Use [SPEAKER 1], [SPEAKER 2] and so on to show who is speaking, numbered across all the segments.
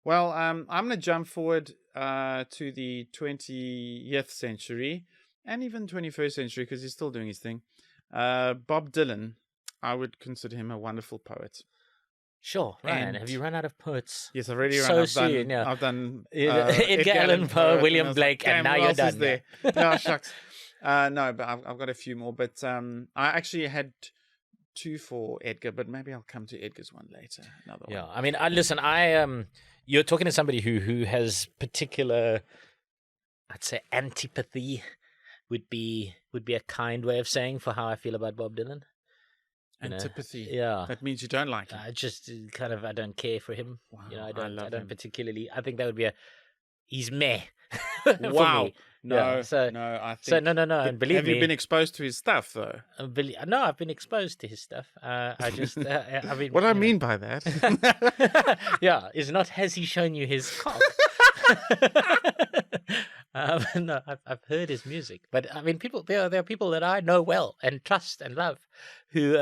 [SPEAKER 1] Well, I'm going to jump forward to the 20th century and even 21st century because he's still doing his thing. Bob Dylan, I would consider him a wonderful poet.
[SPEAKER 2] Sure, Ryan.
[SPEAKER 1] And-
[SPEAKER 2] Have you run out of poets?
[SPEAKER 1] Yes, I've already
[SPEAKER 2] So
[SPEAKER 1] run.
[SPEAKER 2] soon, yeah.
[SPEAKER 1] I've done
[SPEAKER 2] Edgar Allan Poe,
[SPEAKER 1] and
[SPEAKER 2] William
[SPEAKER 1] I was
[SPEAKER 2] Blake, and
[SPEAKER 1] "Damn,
[SPEAKER 2] now
[SPEAKER 1] who
[SPEAKER 2] you're
[SPEAKER 1] else is
[SPEAKER 2] done,
[SPEAKER 1] there?" No, shucks. No, but I've got a few more. But I actually had two for Edgar, but maybe I'll come to Edgar's one later. Another
[SPEAKER 2] Yeah,
[SPEAKER 1] one.
[SPEAKER 2] I mean, listen, you're talking to somebody who has particular, I'd say, antipathy would be a kind way of saying for how I feel about Bob Dylan. You know,
[SPEAKER 1] Antipathy.
[SPEAKER 2] yeah.
[SPEAKER 1] That means you don't like him.
[SPEAKER 2] I just kind of I don't care for him.
[SPEAKER 1] Wow,
[SPEAKER 2] I
[SPEAKER 1] I love
[SPEAKER 2] don't
[SPEAKER 1] him.
[SPEAKER 2] particularly. I think that would be he's meh. for
[SPEAKER 1] Wow.
[SPEAKER 2] me.
[SPEAKER 1] No,
[SPEAKER 2] Yeah, so-
[SPEAKER 1] no, I think.
[SPEAKER 2] So no, and believe
[SPEAKER 1] have
[SPEAKER 2] me,
[SPEAKER 1] you been exposed to his stuff though?
[SPEAKER 2] no, I've been exposed to his stuff. I just, I mean,
[SPEAKER 1] What I
[SPEAKER 2] you know.
[SPEAKER 1] mean by that.
[SPEAKER 2] Yeah, is not has he shown you his cock? No, I've heard his music, but I mean, there are people that I know well and trust and love, who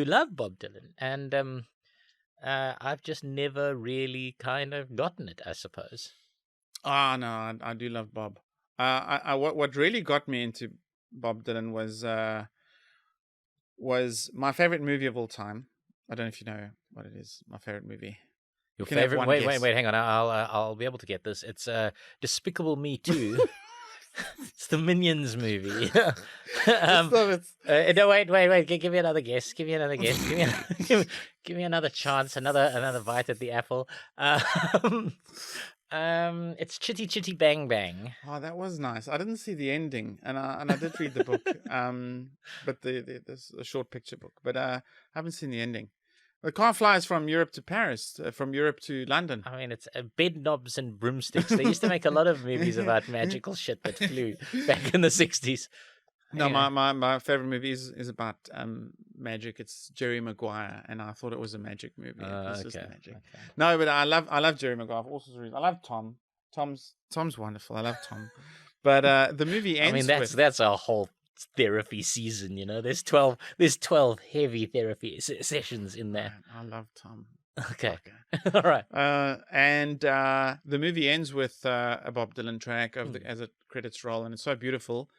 [SPEAKER 2] love Bob Dylan, and I've just never really kind of gotten it, I suppose.
[SPEAKER 1] Ah, no, I do love Bob. What really got me into Bob Dylan was my favorite movie of all time. I don't know if you know what it is. My favorite movie.
[SPEAKER 2] Your
[SPEAKER 1] can have
[SPEAKER 2] favorite?
[SPEAKER 1] one
[SPEAKER 2] Wait,
[SPEAKER 1] guess.
[SPEAKER 2] hang on. I'll be able to get this. It's Despicable Me 2. It's the Minions movie.
[SPEAKER 1] So it's-
[SPEAKER 2] No, wait. Give me another guess. Give me another chance. Another bite at the apple. It's Chitty Chitty Bang Bang.
[SPEAKER 1] Oh, that was nice. I didn't see the ending, and I did read the book, but the short picture book. But I haven't seen the ending. The car flies from Europe to Paris, from Europe to London.
[SPEAKER 2] I mean, it's bed knobs and broomsticks. They used to make a lot of movies about magical shit that flew back in the 60s.
[SPEAKER 1] No,
[SPEAKER 2] Anyway.
[SPEAKER 1] my favorite movie is about magic. It's Jerry Maguire, and I thought it was a magic movie. It was just magic.
[SPEAKER 2] Okay.
[SPEAKER 1] No, but I love Jerry Maguire for all sorts of reasons. I love Tom. Tom's wonderful. I love Tom. But the movie ends.
[SPEAKER 2] I mean, that's a whole therapy season. You know, there's 12 heavy therapy sessions in there.
[SPEAKER 1] I love Tom.
[SPEAKER 2] Okay, all right.
[SPEAKER 1] And the movie ends with a Bob Dylan track as it credits roll, and it's so beautiful.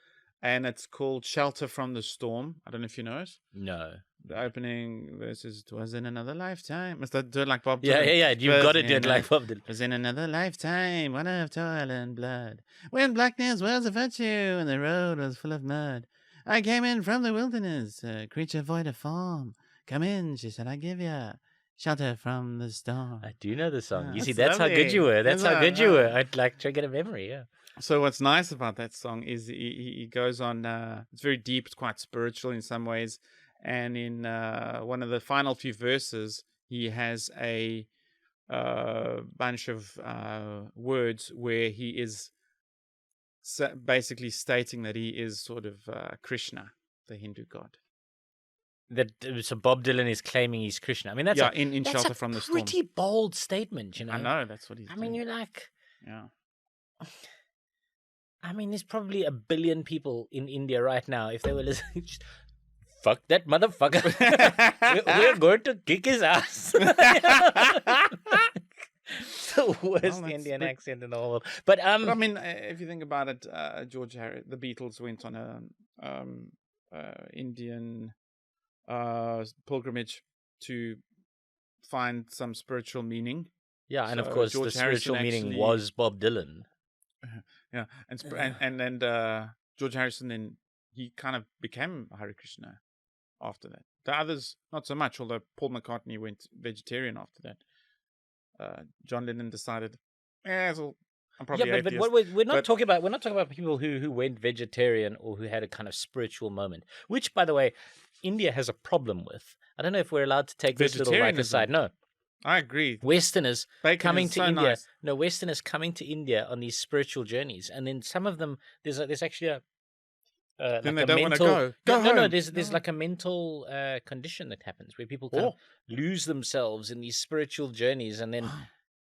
[SPEAKER 1] And it's called "Shelter from the Storm." I don't know if you know it.
[SPEAKER 2] No.
[SPEAKER 1] The opening verse is "'Twas in another lifetime." Must I do it like Bob
[SPEAKER 2] Yeah,
[SPEAKER 1] Dylan?
[SPEAKER 2] yeah. You've got to do it
[SPEAKER 1] in
[SPEAKER 2] like Bob Dylan.
[SPEAKER 1] "'Twas in another lifetime, one of toil and blood, when blackness was a virtue and the road was full of mud. I came in from the wilderness, a creature void of form. Come in, she said, I give you shelter from the storm.
[SPEAKER 2] I do know the song. You
[SPEAKER 1] That's
[SPEAKER 2] see, that's how good
[SPEAKER 1] lovely.
[SPEAKER 2] you were. That's
[SPEAKER 1] That's
[SPEAKER 2] how good you were. I'd like to get a memory. Yeah.
[SPEAKER 1] So what's nice about that song is he goes on. It's very deep. It's quite spiritual in some ways. And in one of the final few verses, he has a bunch of words where he is basically stating that he is sort of Krishna, the Hindu god.
[SPEAKER 2] So Bob Dylan is claiming he's Krishna. I mean, that's
[SPEAKER 1] in
[SPEAKER 2] that's
[SPEAKER 1] Shelter
[SPEAKER 2] a
[SPEAKER 1] from the Storm.
[SPEAKER 2] pretty bold statement, you know.
[SPEAKER 1] I know that's what he's.
[SPEAKER 2] I mean,
[SPEAKER 1] doing.
[SPEAKER 2] you're like,
[SPEAKER 1] Yeah.
[SPEAKER 2] I mean, there's probably 1 billion people in India right now. If they were listening, just, fuck that motherfucker. We're going to kick his ass. It's the worst Indian accent in the whole world. But
[SPEAKER 1] But I mean, if you think about it, George Harrison, the Beatles went on a Indian pilgrimage to find some spiritual meaning.
[SPEAKER 2] yeah, and of
[SPEAKER 1] so
[SPEAKER 2] course,
[SPEAKER 1] George
[SPEAKER 2] the
[SPEAKER 1] Harrison
[SPEAKER 2] spiritual meaning
[SPEAKER 1] actually-
[SPEAKER 2] was Bob Dylan.
[SPEAKER 1] Yeah, and George Harrison then he kind of became Hare Krishna after that. The others not so much, although Paul McCartney went vegetarian after that. John Lennon decided, so I'm probably
[SPEAKER 2] Yeah, but
[SPEAKER 1] atheist.
[SPEAKER 2] we're not
[SPEAKER 1] but-
[SPEAKER 2] talking about people who went vegetarian or who had a kind of spiritual moment. Which, by the way, India has a problem with. I don't know if we're allowed to take this little like
[SPEAKER 1] Vegetarianism.
[SPEAKER 2] aside. No,
[SPEAKER 1] I agree.
[SPEAKER 2] Westerners
[SPEAKER 1] Bacon
[SPEAKER 2] coming
[SPEAKER 1] is
[SPEAKER 2] to
[SPEAKER 1] so
[SPEAKER 2] India.
[SPEAKER 1] nice.
[SPEAKER 2] No, Westerners coming to India on these spiritual journeys, and then some of them there's actually a
[SPEAKER 1] Then
[SPEAKER 2] like
[SPEAKER 1] they
[SPEAKER 2] a
[SPEAKER 1] don't want to
[SPEAKER 2] mental,
[SPEAKER 1] go.
[SPEAKER 2] no,
[SPEAKER 1] home.
[SPEAKER 2] there's like a mental condition that happens where people kind of lose themselves in these spiritual journeys, and then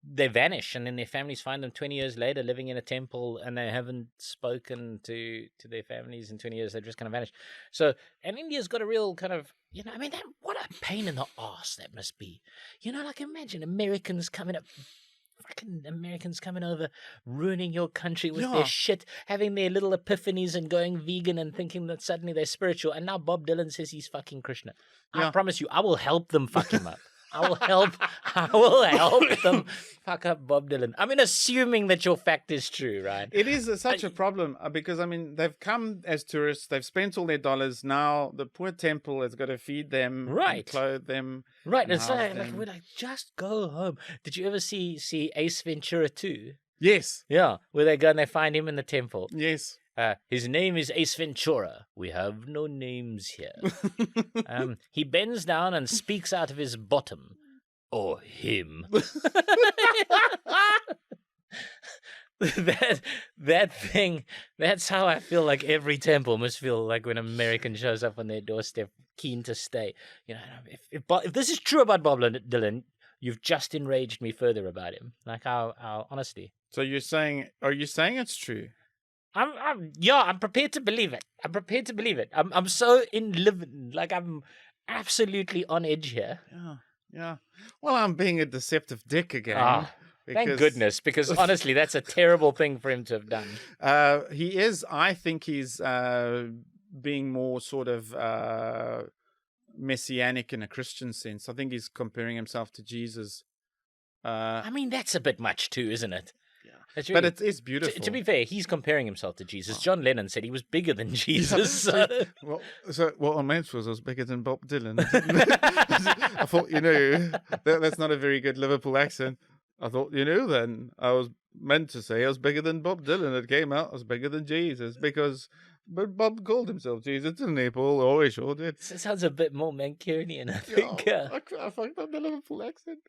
[SPEAKER 2] they vanish, and then their families find them 20 years later living in a temple, and they haven't spoken to their families in 20 years. They've just kind of vanished. So, and India's got a real kind of, I mean, what a pain in the arse that must be. Like imagine Americans coming up fucking Americans coming over, ruining your country with
[SPEAKER 1] Yeah.
[SPEAKER 2] their shit, having their little epiphanies and going vegan and thinking that suddenly they're spiritual. And now Bob Dylan says he's fucking Krishna. I
[SPEAKER 1] Yeah.
[SPEAKER 2] promise you, I will help them fuck him up. I will help them fuck up Bob Dylan. I mean, assuming that your fact is true, right?
[SPEAKER 1] It is such a problem because, I mean, they've come as tourists, they've spent all their dollars. Now the poor temple has got to feed them, and
[SPEAKER 2] Right.
[SPEAKER 1] clothe them.
[SPEAKER 2] Right.
[SPEAKER 1] and
[SPEAKER 2] It's
[SPEAKER 1] house
[SPEAKER 2] like
[SPEAKER 1] them.
[SPEAKER 2] we're like, just go home. Did you ever see Ace Ventura 2?
[SPEAKER 1] Yes,
[SPEAKER 2] Yeah, where they go and they find him in the temple.
[SPEAKER 1] yes.
[SPEAKER 2] His name is Ace Ventura. We have no names here. He bends down and speaks out of his bottom. Or him. that thing, that's how I feel like every temple must feel like when an American shows up on their doorstep, keen to stay. You know, if this is true about Bob Dylan, you've just enraged me further about him. Like how honestly.
[SPEAKER 1] So are you saying it's true?
[SPEAKER 2] I'm prepared to believe it. I'm so in like I'm absolutely on edge here.
[SPEAKER 1] Yeah. Well, I'm being a deceptive dick again.
[SPEAKER 2] Thank goodness, because honestly, that's a terrible thing for him to have done.
[SPEAKER 1] He is. I think he's being more sort of messianic in a Christian sense. I think he's comparing himself to Jesus.
[SPEAKER 2] I mean, that's a bit much too, isn't it?
[SPEAKER 1] Yeah.
[SPEAKER 2] Really,
[SPEAKER 1] but it's beautiful.
[SPEAKER 2] To be fair, he's comparing himself to Jesus. John Lennon said he was bigger than Jesus.
[SPEAKER 1] Well, what I meant was I was bigger than Bob Dylan. I thought, that's not a very good Liverpool accent. I thought, then I was meant to say I was bigger than Bob Dylan. It came out I was bigger than Jesus but Bob called himself Jesus, didn't he, Paul? Oh, he sure did.
[SPEAKER 2] It sounds a bit more Mancunian, I think.
[SPEAKER 1] I fucked up the Liverpool accent.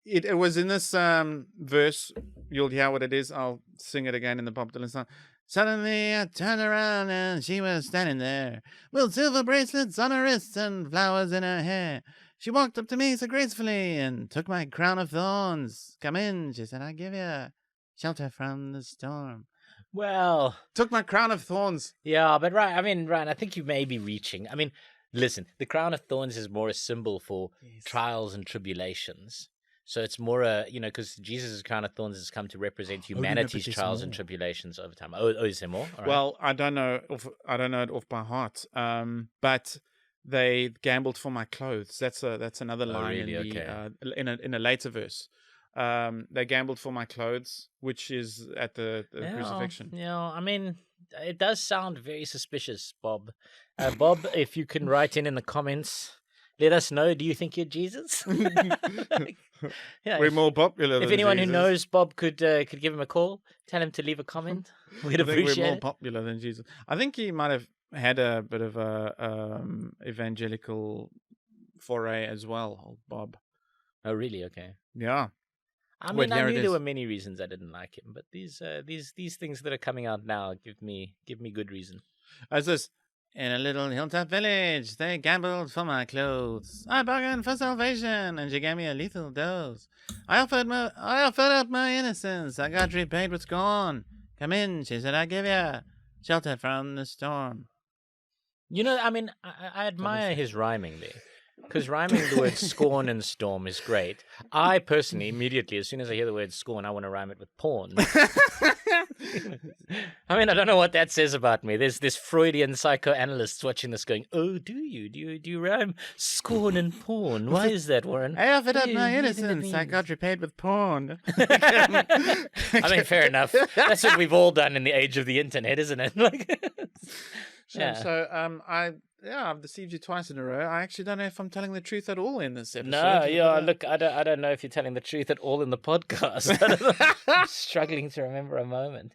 [SPEAKER 1] It was in this verse. You'll hear what it is. I'll sing it again in the Bob Dylan song. Suddenly I turned around and she was standing there with silver bracelets on her wrists and flowers in her hair. She walked up to me so gracefully and took my crown of thorns. Come in, she said, I give you shelter from the storm.
[SPEAKER 2] Well,
[SPEAKER 1] took my crown of thorns.
[SPEAKER 2] Yeah, but Ryan, I think you may be reaching. I mean, listen, the crown of thorns is more a symbol for trials and tribulations. So it's more because Jesus' crown of thorns has come to represent humanity's trials and tribulations over time. Oh, is there more? All right.
[SPEAKER 1] Well, I don't know it off by heart. But they gambled for my clothes. That's another line in a later verse. They gambled for my clothes, which is at the crucifixion.
[SPEAKER 2] Yeah, I mean, it does sound very suspicious, Bob. Bob, if you can write in the comments, let us know. Do you think you're Jesus?
[SPEAKER 1] We're more popular than
[SPEAKER 2] if anyone
[SPEAKER 1] Jesus.
[SPEAKER 2] who knows Bob could give him a call, tell him to leave a comment. We'd appreciate
[SPEAKER 1] we're more popular than Jesus. I think he might have had a bit of a evangelical foray as well, old Bob.
[SPEAKER 2] Oh, really? Okay.
[SPEAKER 1] Yeah.
[SPEAKER 2] I mean, I knew there were many reasons I didn't like him, but these things that are coming out now give me good reason.
[SPEAKER 1] As this, in a little hilltop village, they gambled for my clothes. I bargained for salvation, and she gave me a lethal dose. I offered up my innocence. I got repaid with scorn. Come in, she said, I give you shelter from the storm.
[SPEAKER 2] I mean, I admire his rhyming there. Because rhyming the word scorn and storm is great. I personally, immediately, as soon as I hear the word scorn, I want to rhyme it with porn. I mean, I don't know what that says about me. There's this Freudian psychoanalyst watching this going, oh, do you rhyme scorn and porn? Why is that, Warren?
[SPEAKER 1] I offered up my innocence. I got repaid with porn.
[SPEAKER 2] I mean, fair enough. That's what we've all done in the age of the internet, isn't it?
[SPEAKER 1] I've deceived you twice in a row. I actually don't know if I'm telling the truth at all in this episode.
[SPEAKER 2] No, look, I don't know if you're telling the truth at all in the podcast. I'm struggling to remember a moment.